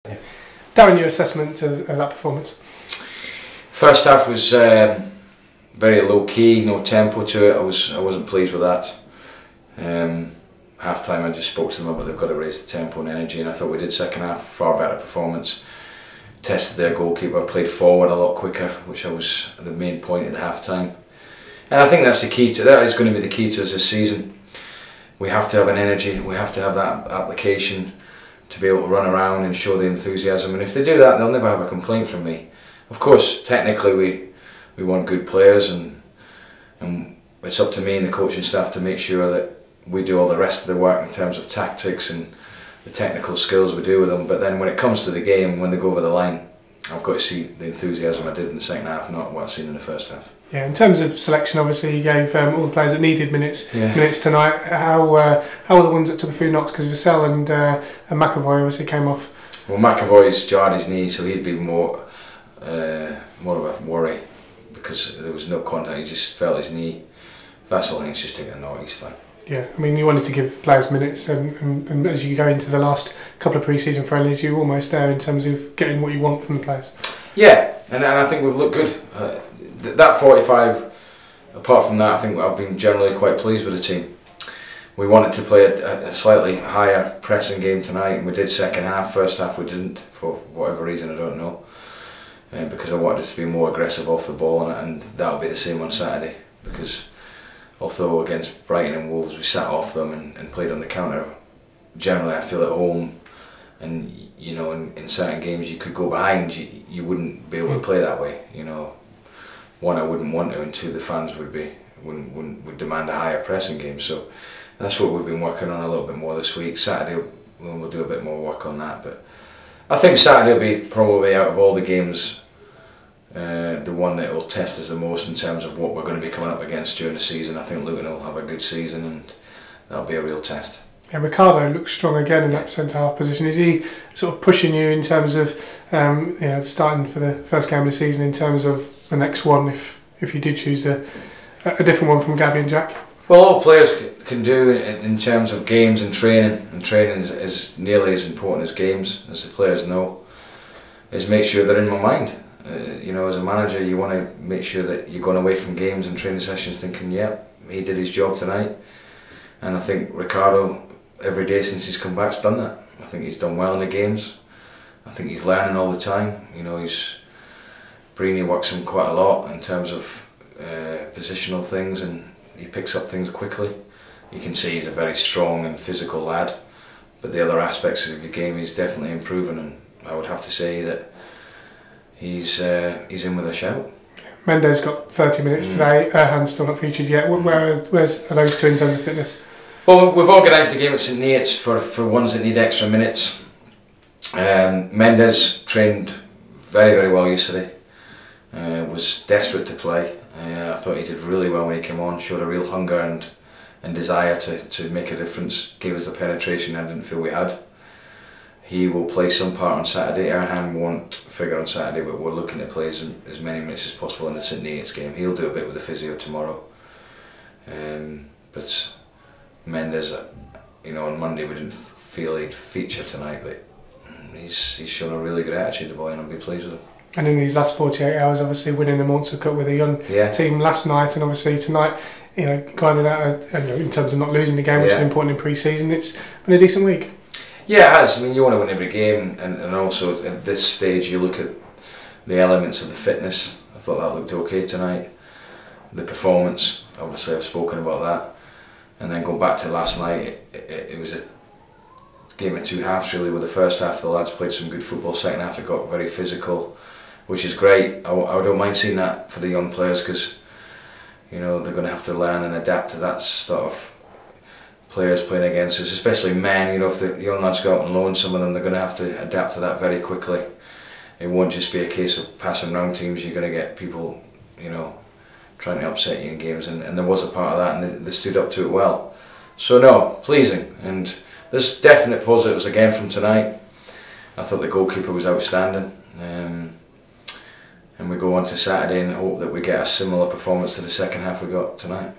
Darren, your assessment of that performance? First half was very low key, no tempo to it. I wasn't pleased with that. Half time I just spoke to them about they've got to raise the tempo and energy, and I thought we did. Second half, far better performance. Tested their goalkeeper, played forward a lot quicker, which was the main point at half time. And I think that is going to be the key to us this season. We have to have an energy, we have to have that application to be able to run around and show the enthusiasm, and if they do that, they'll never have a complaint from me. Of course, technically we want good players, and it's up to me and the coaching staff to make sure that we do all the rest of the work in terms of tactics and the technical skills we do with them. But then when it comes to the game, when they go over the line, I've got to see the enthusiasm I did in the second half, not what I've seen in the first half. Yeah, in terms of selection, obviously you gave all the players that needed minutes tonight. How were the ones that took a few knocks? Because Vassell and McAvoy obviously came off. Well, McAvoy's jarred his knee, so he'd be more of a worry because there was no contact. He just felt his knee. Vassell, I think, he's just taking a knock. He's fine. Yeah, I mean, you wanted to give players minutes, and as you go into the last couple of pre-season friendlies, you're almost there in terms of getting what you want from the players. Yeah, and I think we've looked good. That 45, apart from that, I think I've been generally quite pleased with the team. We wanted to play a slightly higher pressing game tonight, and we did second half. First half we didn't, for whatever reason, I don't know. Because I wanted us to be more aggressive off the ball, and that'll be the same on Saturday. Because although against Brighton and Wolves we sat off them and played on the counter, generally I feel at home, and you know, in certain games you could go behind, you wouldn't be able to play that way. You know, one, I wouldn't want to, and two, the fans would demand a higher pressing game. So that's what we've been working on a little bit more this week. Saturday we'll do a bit more work on that, but I think Saturday will be probably, out of all the games, the one that will test us the most in terms of what we're going to be coming up against during the season. I think Luton will have a good season, and that'll be a real test. Yeah, Ricardo looks strong again in that centre half position. Is he sort of pushing you in terms of starting for the first game of the season, in terms of the next one, if you did choose a different one from Gabby and Jack? Well, all players can do in terms of games and training is nearly as important as games, as the players know, is make sure they're in my mind. You know, as a manager, you want to make sure that you're going away from games and training sessions thinking, yeah, he did his job tonight. And I think Ricardo, every day since he's come back, has done that. I think he's done well in the games. I think he's learning all the time. You know, Brini works him quite a lot in terms of positional things, and he picks up things quickly. You can see he's a very strong and physical lad, but the other aspects of the game he's definitely improving, and I would have to say that he's in with a shout. Mendes got 30 minutes today. Erhan's still not featured yet. Where's are those two in terms of fitness? Well, we've organised the game at St Neots for ones that need extra minutes. Mendes trained very, very well yesterday. Was desperate to play. I thought he did really well when he came on. Showed a real hunger and desire to make a difference. Gave us the penetration I didn't feel we had. He will play some part on Saturday. Erhan won't figure on Saturday, but we're looking to play as many minutes as possible in the St Neots game. He'll do a bit with the physio tomorrow. But Mendes, you know, on Monday we didn't feel he'd feature tonight, but he's shown a really good attitude, the boy, and I'll be pleased with him. And in these last 48 hours, obviously winning the Monster Cup with a young team last night, and obviously tonight, you know, grinding out in terms of not losing the game, which is important in pre-season. It's been a decent week. Yeah, it has. I mean, you want to win every game, and also at this stage you look at the elements of the fitness. I thought that looked okay tonight. The performance, obviously I've spoken about that. And then going back to last night, it was a game of two halves really. With the first half the lads played some good football, second half they got very physical, which is great. I don't mind seeing that for the young players, because you know, they're going to have to learn and adapt to that sort of players playing against us, especially men. You know, if the young lads go out on loan, some of them, they're going to have to adapt to that very quickly. It won't just be a case of passing around teams. You're going to get people, you know, trying to upset you in games, and there was a part of that, and they stood up to it well. So no, pleasing, and there's definite positives again from tonight. I thought the goalkeeper was outstanding, and we go on to Saturday and hope that we get a similar performance to the second half we got tonight.